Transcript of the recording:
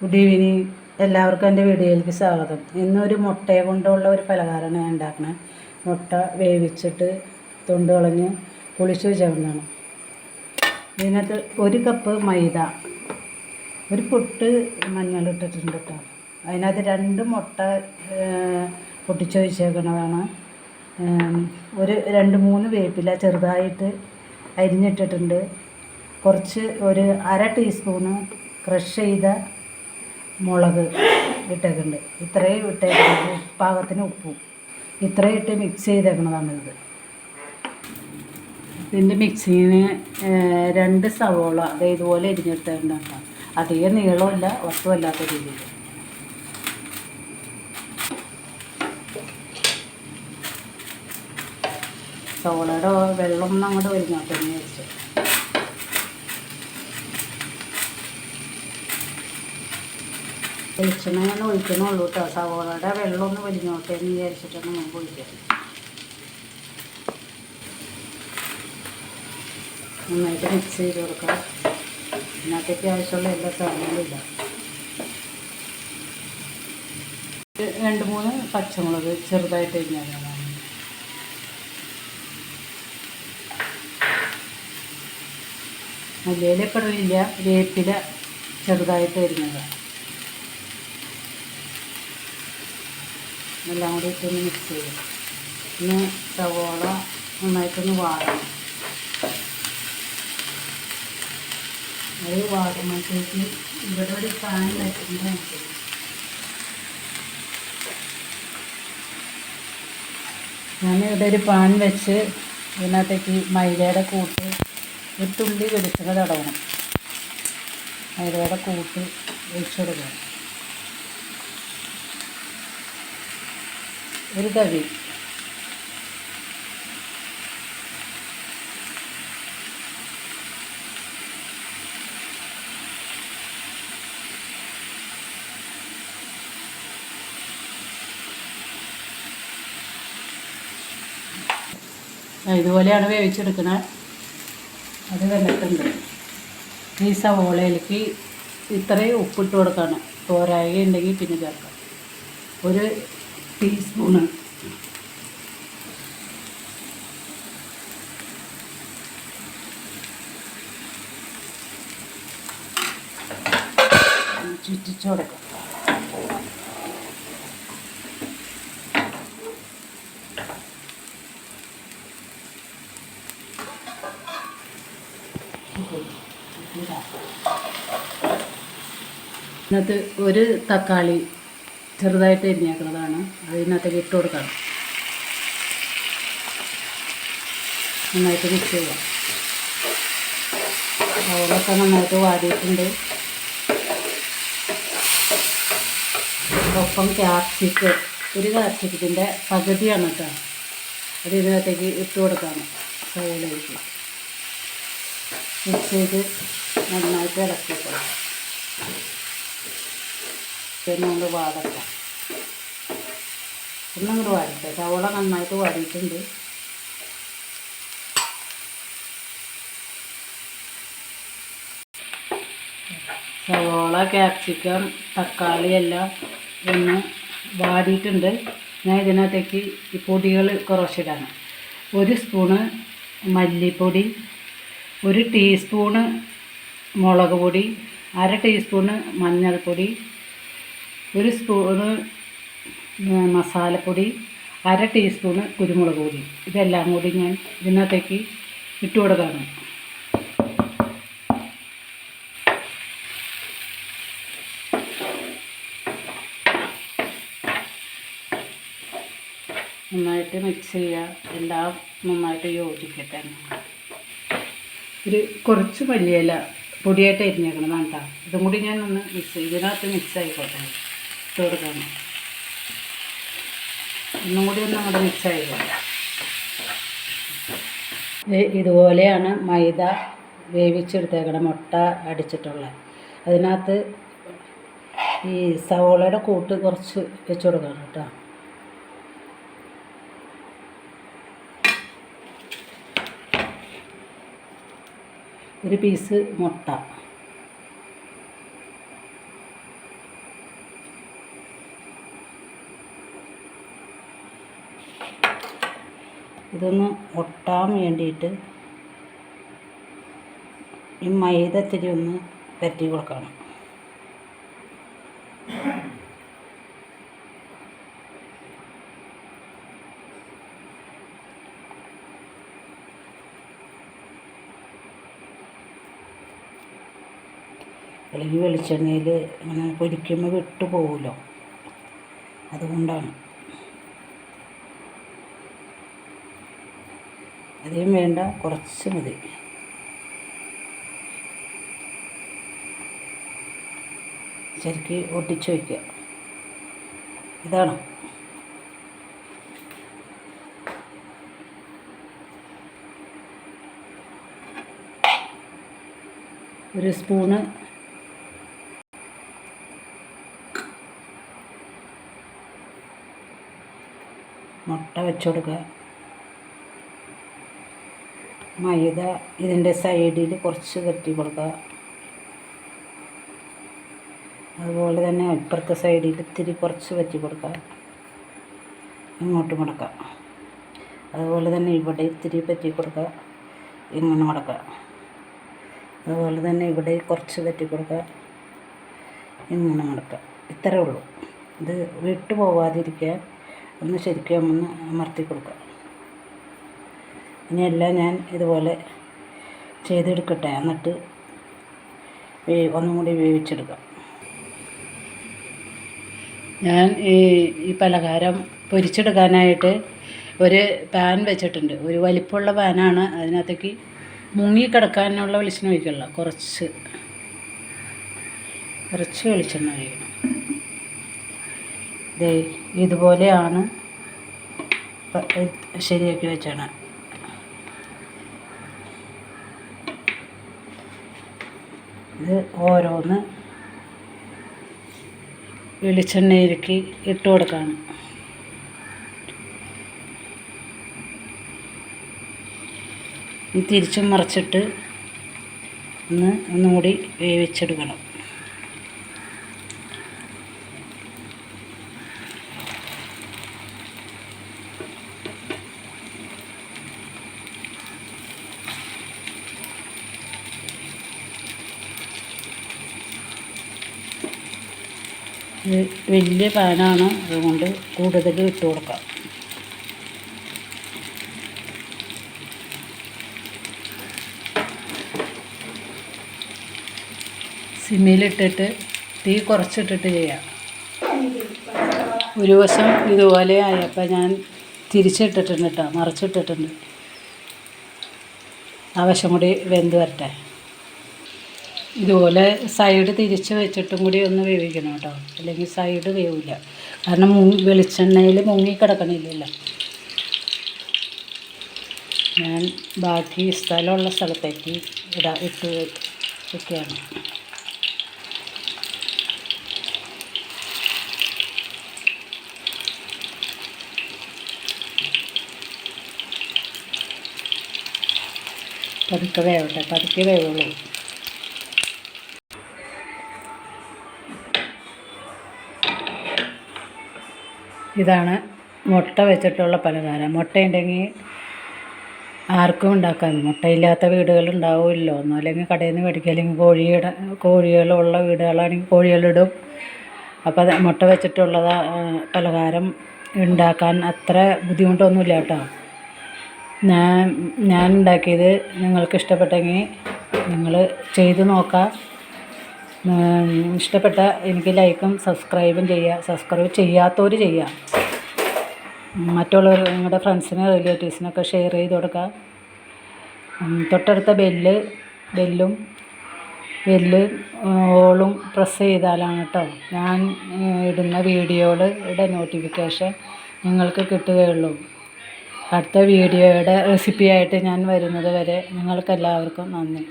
Good evening. എല്ലാവർക്കും എൻ്റെ വീഡിയോയിലേക്ക് സ്വാഗതം. ഇന്നൊരു മുട്ടയെ കൊണ്ടുള്ള ഒരു പലഹാരമാണ് ഞാൻ ഉണ്ടാക്കുന്നത്. മുട്ട വേവിച്ചിട്ട് തൊണ്ട് കളഞ്ഞ് പൊളിച്ച് വെച്ചതാണ്. ഇതിനകത്ത് 1 കപ്പ് മൈദ, ഒരു പൊട്ട് മഞ്ഞളിട്ടിട്ടുണ്ട് കേട്ടോ. അതിനകത്ത് 2 മുട്ട പൊട്ടിച്ച് വെച്ചേക്കുന്നതാണ്. ഒരു 2-3 വേപ്പില ചെറുതായിട്ട് അരിഞ്ഞിട്ടിട്ടുണ്ട്. കുറച്ച് ഒരു 1/2 ടീസ്പൂണ് ക്രഷ് ചെയ്ത മുളക് ഇട്ടേക്കുന്നുണ്ട്. ഇത്രയും ഇട്ടേക്കുന്നത് പാകത്തിന് ഉപ്പും ഇത്രയും ഇട്ട് മിക്സ് ചെയ്തേക്കുന്നതാണിത്. ഇതിൻ്റെ മിക്സിന് 2 സവോള അത് ഇതുപോലെ എരിഞ്ഞെടുത്തേക്കുന്നുണ്ടാക്കാം. അധികം നീളമില്ല, ഒട്ടുമല്ലാത്ത രീതിയിൽ. സവോളയുടെ വെള്ളം അങ്ങോട്ട് വരുന്നോട്ടെ എന്ന് വെച്ചു. വെളിച്ചെണ്ണ ഞാൻ ഒഴിക്കണുള്ളൂ കേട്ടോ. സവോളയുടെ വെള്ളം ഒന്ന് വലിഞ്ഞോട്ടെ എന്ന് വിചാരിച്ചിട്ടാണ് മുമ്പ് ഒഴിക്കുന്നത്. നന്നായിട്ട് മിക്സ് ചെയ്ത് കൊടുക്കാം. ഇതിനകത്തേക്ക് ആവശ്യമുള്ള എല്ലാ സാധനങ്ങളും ഇടാം. 2-3 പച്ചമുളക് ചെറുതായിട്ട് അരിഞ്ഞതാണ്. മല്ലിയിലൊക്കെ ഇടില്ല, വേപ്പില ചെറുതായിട്ട് അരിഞ്ഞതാണ്. എല്ലാം കൂടി ഇട്ടൊന്ന് മിക്സ് ചെയ്യും. പിന്നെ സവോള നന്നായിട്ടൊന്ന് വാടണം. അത് വാടുമ്പോഴത്തേക്ക് ഇവിടെ ഒരു പാൻ വെച്ചിട്ടുണ്ട്. ഞാനിവിടെ ഒരു പാൻ വെച്ച് ഇതിനകത്തേക്ക് മൈദയുടെ കൂട്ട് ഒരു തുള്ളി വെളിച്ചെണ്ണ തടവണം. മൈദയുടെ കൂട്ട് ഒഴിച്ചു കൊടുക്കണം. ഒരു തവി ഇതുപോലെയാണ് വേവിച്ചെടുക്കുന്നത്. അത് വെന്നിട്ടുണ്ട്. ഈ സവോളയിലേക്ക് ഇത്രയും ഉപ്പിട്ട് കൊടുക്കണം. തോരായി ഉണ്ടെങ്കിൽ പിന്നെ ചേർക്കാം. 1 ടീസ്പൂണ് ചുറ്റിച്ചു കൊടുക്കാം. ഇതിനകത്ത് 1 തക്കാളി ചെറുതായിട്ട് എരിഞ്ഞേക്കുന്നതാണ്. അതിനകത്തേക്ക് ഇട്ട് കൊടുക്കണം. നന്നായിട്ട് മിക്സ് ചെയ്യാം. അവളൊക്കെ നന്നായിട്ട് വാടിയിട്ടുണ്ട്. ഒപ്പം ക്യാപ്സിക്കം, ഒരു ക്യാപ്സിക്കത്തിൻ്റെ പകുതിയാണ് കേട്ടോ. അത് ഇതിനകത്തേക്ക് ഇട്ട് കൊടുക്കണം. സവോളയിലേക്ക് മിക്സ് ചെയ്ത് നന്നായിട്ട് ഇളക്കി കൊടുക്കാം. പിന്നെ കൊണ്ട് വാടക്കാം. ഒന്നങ്ങോട്ട് വാടട്ടെ. സവോള നന്നായിട്ട് വാടിയിട്ടുണ്ട്. സവോള, ക്യാപ്സിക്കം, തക്കാളി എല്ലാം ഒന്ന് വാടിയിട്ടുണ്ട്. ഞാൻ ഇതിനകത്തേക്ക് ഈ പൊടികൾ കുറച്ചിടാണ്. 1 സ്പൂണ് മല്ലിപ്പൊടി, 1 ടീസ്പൂണ് മുളക് പൊടി, 1/2 ടീസ്പൂണ് മഞ്ഞൾപ്പൊടി, 1 സ്പൂണ് മസാലപ്പൊടി, 1/2 ടീസ്പൂണ് കുരുമുളക് പൊടി. ഇതെല്ലാം കൂടി ഞാൻ ഇതിനകത്തേക്ക് ഇട്ട് കൊടുക്കണം. നന്നായിട്ട് മിക്സ് ചെയ്യുക. എല്ലാം നന്നായിട്ട് യോജിക്കട്ടെ. കുറച്ച് മല്ലിയില പൊടിയായിട്ട് അരിഞ്ഞേക്കണം വേണ്ട. ഇതും കൂടി ഞാൻ ഒന്ന് ഇതിനകത്ത് മിക്സ് ആയിക്കോട്ടെ. ഇട്ട് കൊടുക്കണം. ഒന്നും കൂടി ഒന്ന് അങ്ങോട്ട് മിക്സ് ആയിക്കോട്ടെ. ഇതുപോലെയാണ് മൈദ വേവിച്ചെടുത്തേക്കണം. മുട്ട അടിച്ചിട്ടുള്ള അതിനകത്ത് ഈ സവോളയുടെ കൂട്ട് കുറച്ച് വെച്ച് കൊടുക്കണം കേട്ടോ. ഒരു പീസ് മുട്ട, ഇതൊന്ന് ഒട്ടാൻ വേണ്ടിയിട്ട് ഈ മൈദ ഇത്തിരി ഒന്ന് പരത്തി കൊടുക്കണം. അല്ലെങ്കിൽ വെളിച്ചെണ്ണയിൽ ഇങ്ങനെ പൊരിക്കുമ്പോൾ വിട്ടു പോകുമല്ലോ, അതുകൊണ്ടാണ്. അധികം വേണ്ട, കുറച്ച് മതി. ശരിക്ക് ഒട്ടിച്ച് വയ്ക്കുക. ഇതാണ് ഒരു സ്പൂണ് മുട്ട വെച്ച് കൊടുക്കുക. മൈദ ഇതിൻ്റെ സൈഡിൽ കുറച്ച് കെട്ടി കൊടുക്കുക. അതുപോലെ തന്നെ ഇപ്പുറത്തെ സൈഡിൽ ഇത്തിരി കുറച്ച് വെച്ച് കൊടുക്കുക. ഇങ്ങോട്ട് മടക്കുക. അതുപോലെ തന്നെ ഇവിടെ ഇത്തിരി പറ്റി കൊടുക്കുക. ഇങ്ങനെ മടക്കുക. അതുപോലെ തന്നെ ഇവിടെ കുറച്ച് പറ്റി കൊടുക്കുക. ഇങ്ങനെ മടക്കുക. ഇത്രയേ ഉള്ളൂ. ഇത് വിട്ടു പോവാതിരിക്കാൻ ഒന്ന് ശരിക്കും ഒന്ന് അമർത്തി കൊടുക്കുക. ഇനിയെല്ലാം ഞാൻ ഇതുപോലെ ചെയ്തെടുക്കട്ടെ, എന്നിട്ട് ഒന്നും കൂടി വേവിച്ചെടുക്കാം. ഞാൻ ഈ പലഹാരം പൊരിച്ചെടുക്കാനായിട്ട് ഒരു പാൻ വെച്ചിട്ടുണ്ട്. ഒരു വലിപ്പമുള്ള പാനാണ്. അതിനകത്തേക്ക് മുങ്ങിക്കിടക്കാനുള്ള വെളിച്ചെണ്ണ ഒഴിക്കില്ല, കുറച്ച് വെളിച്ചെണ്ണ ഒഴിക്കണം. ഇതുപോലെയാണ് ശരിയാക്കി വെച്ചാണ്. ഇത് ഓരോന്ന് വെളിച്ചെണ്ണയിലേക്ക് ഇട്ട് കൊടുക്കണം. തിരിച്ചും മറിച്ചിട്ട് ഒന്നും കൂടി വേവിച്ചെടുക്കണം. ഇത് വലിയ പാനാണ്, അതുകൊണ്ട് കൂടുതൽ ഇട്ട് കൊടുക്കാം. സിമ്മിലിട്ടിട്ട് തീ കുറച്ചിട്ടിട്ട് ചെയ്യാം. ഒരു വശം ഇതുപോലെ ആയപ്പോൾ ഞാൻ തിരിച്ചിട്ടിട്ടുണ്ട് കേട്ടോ, മറിച്ചിട്ടിട്ടുണ്ട്. ആ വശം കൂടി വെന്ത് വരട്ടെ. ഇതുപോലെ സൈഡ് തിരിച്ച് വെച്ചിട്ടും കൂടി ഒന്ന് വേവിക്കണം കേട്ടോ, അല്ലെങ്കിൽ സൈഡ് വേവില്ല. കാരണം വെളിച്ചെണ്ണയിൽ മുങ്ങിക്കിടക്കണില്ലല്ലോ. ഞാൻ ബാക്കി സ്ഥലമുള്ള സ്ഥലത്തേക്ക് ഇട്ട് വെക്കുകയാണ്. പതുക്കെ വേവട്ടെ, പതുക്കെ വേവുള്ളൂ. ഇതാണ് മുട്ട വെച്ചിട്ടുള്ള പലഹാരം. മുട്ടയുണ്ടെങ്കിൽ ആർക്കും ഉണ്ടാക്കാം. മുട്ടയില്ലാത്ത വീടുകളുണ്ടാവുമല്ലോ, ഒന്നും അല്ലെങ്കിൽ കടയിൽ നിന്ന് മേടിക്കുക, അല്ലെങ്കിൽ കോഴികളുള്ള വീടുകളാണെങ്കിൽ കോഴികളിടും. അപ്പോൾ മുട്ട വെച്ചിട്ടുള്ള പലഹാരം ഉണ്ടാക്കാൻ അത്ര ബുദ്ധിമുട്ടൊന്നുമില്ല കേട്ടോ. ഞാൻ ഉണ്ടാക്കിയത് നിങ്ങൾക്ക് ഇഷ്ടപ്പെട്ടെങ്കിൽ നിങ്ങൾ ചെയ്ത് നോക്കാം. ഇഷ്ടപ്പെട്ട എനിക്ക് ലൈക്കും സബ്സ്ക്രൈബും ചെയ്യുക. സബ്സ്ക്രൈബ് ചെയ്യാത്തവർ ചെയ്യുക. മറ്റുള്ളവർ നിങ്ങളുടെ ഫ്രണ്ട്സിന് റിലേറ്റീവ്സിനൊക്കെ ഷെയർ ചെയ്ത് കൊടുക്കുക. തൊട്ടടുത്ത ബെല്ലും ഓളും പ്രസ് ചെയ്താലാണ് കേട്ടോ ഞാൻ ഇടുന്ന വീഡിയോയുടെ നോട്ടിഫിക്കേഷൻ നിങ്ങൾക്ക് കിട്ടുകയുള്ളൂ. അടുത്ത വീഡിയോയുടെ റെസിപ്പിയായിട്ട് ഞാൻ വരുന്നത് വരെ നിങ്ങൾക്കെല്ലാവർക്കും നന്ദി.